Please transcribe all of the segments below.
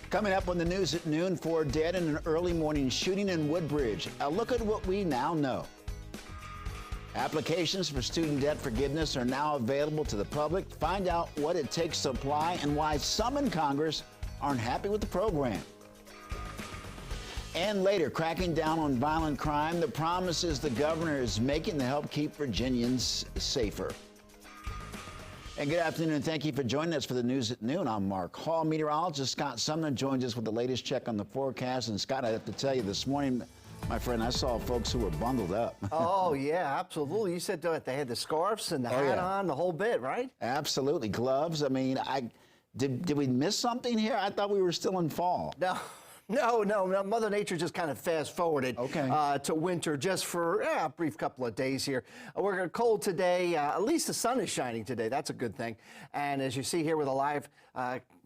Coming up on the news at noon, 4 dead in an early morning shooting in Woodbridge. A look at what we now know. Applications for student debt forgiveness are now available to the public. Find out what it takes to apply and why some in Congress aren't happy with the program. And later, cracking down on violent crime, the promises the governor is making to help keep Virginians safer. And good afternoon, and thank you for joining us for the news at noon. I'm Mark Hall. Meteorologist Scott Sumner joins us with the latest check on the forecast. And Scott, I have to tell you, this morning, my friend, I saw folks who were bundled up. Oh, yeah, absolutely. You said they had the scarves and the hat on, the whole bit, right? Absolutely. Gloves. I mean, did we miss something here? I thought we were still in fall. No. Mother Nature just kind of fast-forwarded to winter just for a brief couple of days here. We're cold today. At least the sun is shining today. That's a good thing. And as you see here with a live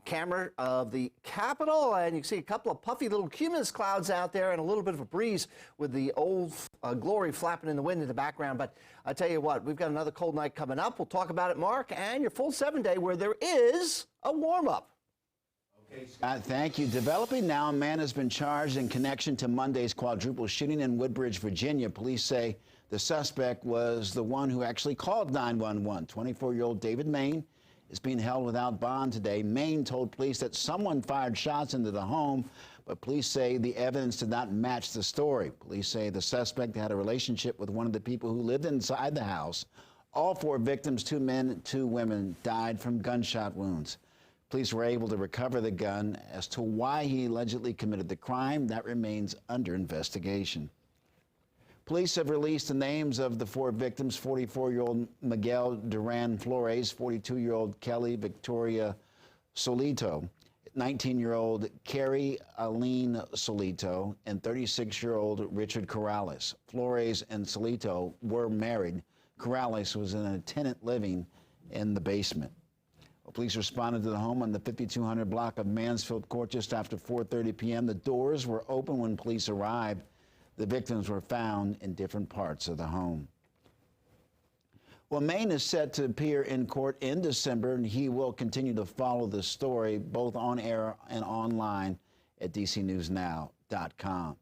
camera of the Capitol, and you can see a couple of puffy little cumulus clouds out there and a little bit of a breeze with the old glory flapping in the wind in the background. But I tell you what, we've got another cold night coming up. We'll talk about it, Mark, and your full 7-day where there is a warm-up. Okay, Scott, thank you. Developing now, a man has been charged in connection to Monday's quadruple shooting in Woodbridge, Virginia. Police say the suspect was the one who actually called 911. 24-year-old David Main is being held without bond today. Main told police that someone fired shots into the home, but police say the evidence did not match the story. Police say the suspect had a relationship with one of the people who lived inside the house. All 4 victims, 2 men and 2 women, died from gunshot wounds. Police were able to recover the gun. As to why he allegedly committed the crime, that remains under investigation. Police have released the names of the 4 victims: 44-year-old Miguel Duran Flores, 42-year-old Kelly Victoria Solito, 19-year-old Carrie Aline Solito, and 36-year-old Richard Corrales. Flores and Solito were married. Corrales was in a tenant living in the basement. Police responded to the home on the 5200 block of Mansfield Court just after 4:30 p.m. The doors were open when police arrived. The victims were found in different parts of the home. Well, Main is set to appear in court in December, and he will continue to follow the story both on air and online at dcnewsnow.com.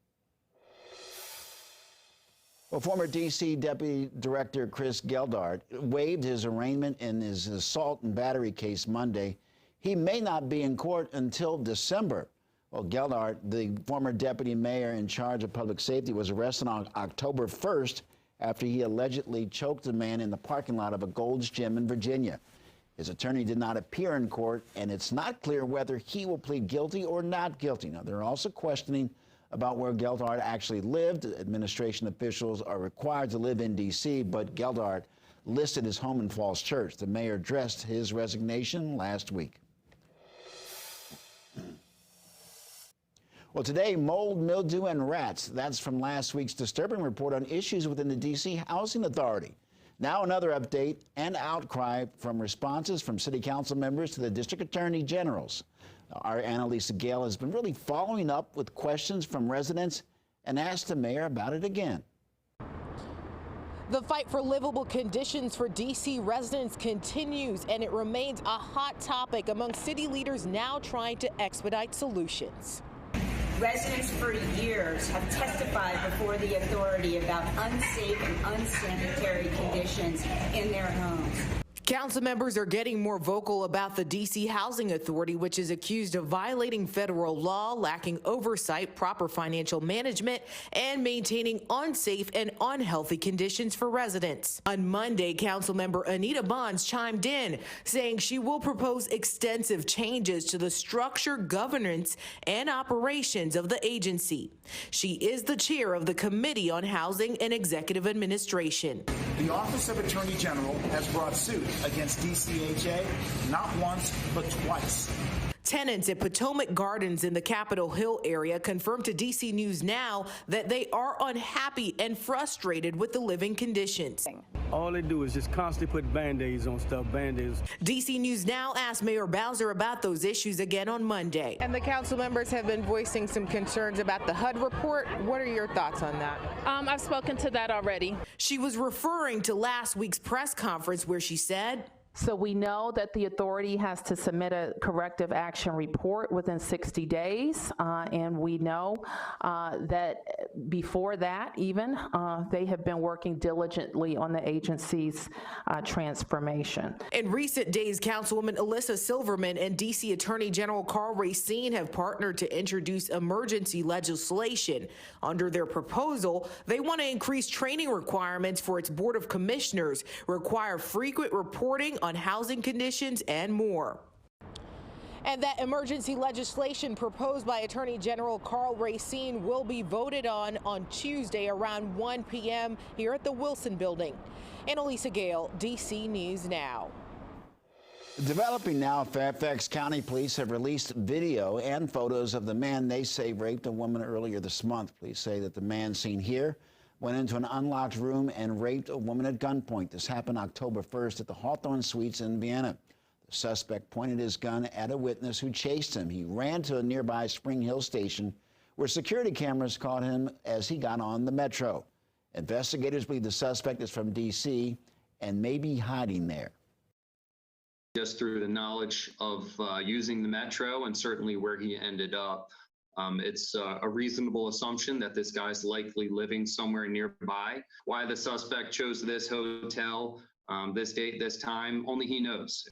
Well, former D.C. Deputy Director Chris Geldart waived his arraignment in his assault and battery case Monday. He may not be in court until December. Well, Geldart, the former deputy mayor in charge of public safety, was arrested on October 1st after he allegedly choked a man in the parking lot of a Gold's Gym in Virginia. His attorney did not appear in court, and it's not clear whether he will plead guilty or not guilty. Now, they're also questioning about where Geldart actually lived. Administration officials are required to live in D.C., but Geldart listed his home in Falls Church. The mayor addressed his resignation last week. Well, today, mold, mildew, and rats. That's from last week's disturbing report on issues within the D.C. Housing Authority. Now another update and outcry from responses from city council members to the district attorney generals. Our Annalisa Gale has been really following up with questions from residents and asked the mayor about it again. The fight for livable conditions for D.C. residents continues, and it remains a hot topic among city leaders now trying to expedite solutions. Residents for years have testified before the authority about unsafe and unsanitary conditions in their homes. Council members are getting more vocal about the D.C. Housing Authority, which is accused of violating federal law, lacking oversight, proper financial management, and maintaining unsafe and unhealthy conditions for residents. On Monday, Councilmember Anita Bonds chimed in, saying she will propose extensive changes to the structure, governance, and operations of the agency. She is the chair of the Committee on Housing and Executive Administration. The Office of Attorney General has brought suit against DCHA not once, but twice. Tenants at Potomac Gardens in the Capitol Hill area confirmed to DC News Now that they are unhappy and frustrated with the living conditions. All they do is just constantly put Band-Aids on stuff, Band-Aids. DC News Now asked Mayor Bowser about those issues again on Monday. And the council members have been voicing some concerns about the HUD report. What are your thoughts on that? I've spoken to that already. She was referring to last week's press conference where she said, So we know that the authority has to submit a corrective action report within 60 days, and we know that before that even, they have been working diligently on the agency's transformation. In recent days, Councilwoman Alyssa Silverman and D.C. Attorney General Carl Racine have partnered to introduce emergency legislation. Under their proposal, they want to increase training requirements for its Board of Commissioners, require frequent reporting on housing conditions, and more. And that emergency legislation proposed by Attorney General Carl Racine will be voted on Tuesday around 1 p.m. here at the Wilson Building. Annalisa Gale, D.C. News Now. Developing now, Fairfax County police have released video and photos of the man they say raped a woman earlier this month. Police say that the man seen here went into an unlocked room and raped a woman at gunpoint. This happened October 1st at the Hawthorne Suites in Vienna. The suspect pointed his gun at a witness who chased him. He ran to a nearby Spring Hill station where security cameras caught him as he got on the metro. Investigators believe the suspect is from D.C. and may be hiding there. Just through the knowledge of using the metro and certainly where he ended up, it's a reasonable assumption that this guy's likely living somewhere nearby. Why the suspect chose this hotel, this date, this time, only he knows.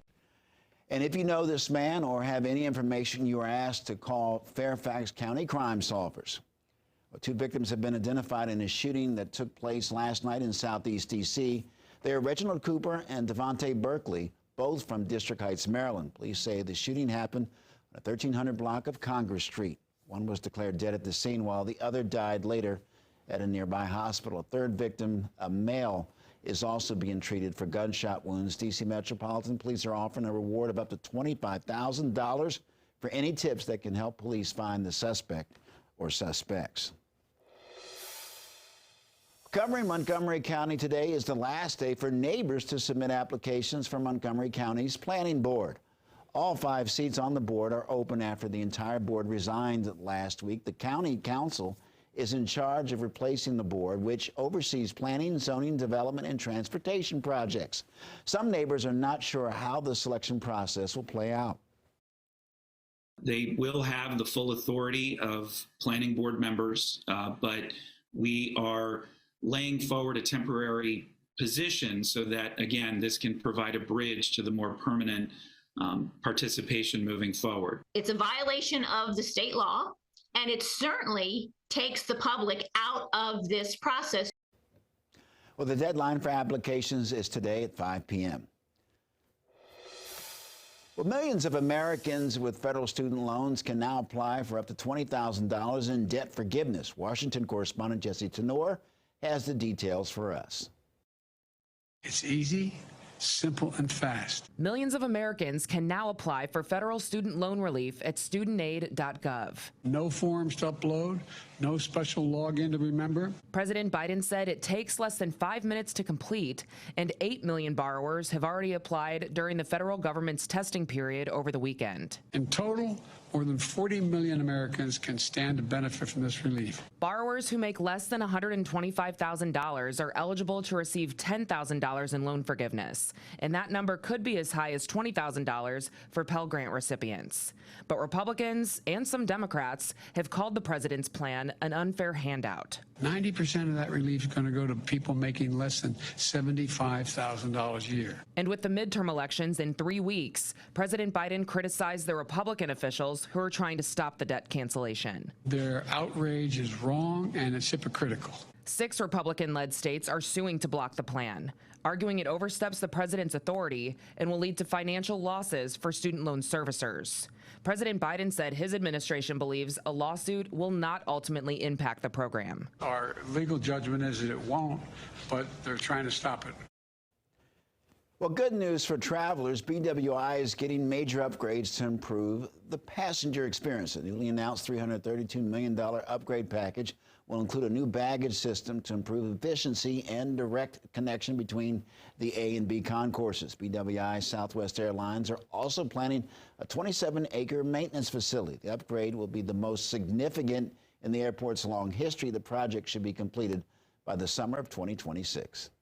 And if you know this man or have any information, you are asked to call Fairfax County Crime Solvers. Well, 2 victims have been identified in a shooting that took place last night in Southeast D.C. They are Reginald Cooper and Devontae Berkeley, both from District Heights, Maryland. Police say the shooting happened on a 1300 block of Congress Street. One was declared dead at the scene while the other died later at a nearby hospital. A 3rd victim, a male, is also being treated for gunshot wounds. D.C. Metropolitan Police are offering a reward of up to $25,000 for any tips that can help police find the suspect or suspects. Covering Montgomery County today is the last day for neighbors to submit applications for Montgomery County's Planning Board. All 5 seats on the board are open after the entire board resigned last week. The county council is in charge of replacing the board, which oversees planning, zoning, development, and transportation projects. Some neighbors are not sure how the selection process will play out. They will have the full authority of planning board members, but we are laying forward a temporary position so that, again, this can provide a bridge to the more permanent participation moving forward. It's a violation of the state law, and it certainly takes the public out of this process. Well, the deadline for applications is today at 5 p.m. Well, millions of Americans with federal student loans can now apply for up to $20,000 in debt forgiveness. Washington correspondent Jesse Tenor has the details for us. It's easy, simple, and fast. Millions of Americans can now apply for federal student loan relief at studentaid.gov. No forms to upload, no special login to remember. President Biden said it takes less than 5 minutes to complete, and 8 million borrowers have already applied during the federal government's testing period over the weekend. In total, more than 40 million Americans can stand to benefit from this relief. Borrowers who make less than $125,000 are eligible to receive $10,000 in loan forgiveness, and that number could be as high as $20,000 for Pell Grant recipients. But Republicans and some Democrats have called the president's plan an unfair handout. 90% of that relief is going to go to people making less than $75,000 a year. And with the midterm elections in 3 weeks, President Biden criticized the Republican officials who are trying to stop the debt cancellation. Their outrage is wrong and it's hypocritical. 6 Republican-led states are suing to block the plan, arguing it oversteps the president's authority and will lead to financial losses for student loan servicers. President Biden said his administration believes a lawsuit will not ultimately impact the program. Our legal judgment is that it won't, but they're trying to stop it. Well, good news for travelers. BWI is getting major upgrades to improve the passenger experience. The newly announced $332 million upgrade package will include a new baggage system to improve efficiency and direct connection between the A and B concourses. BWI Southwest Airlines are also planning a 27-acre maintenance facility. The upgrade will be the most significant in the airport's long history. The project should be completed by the summer of 2026.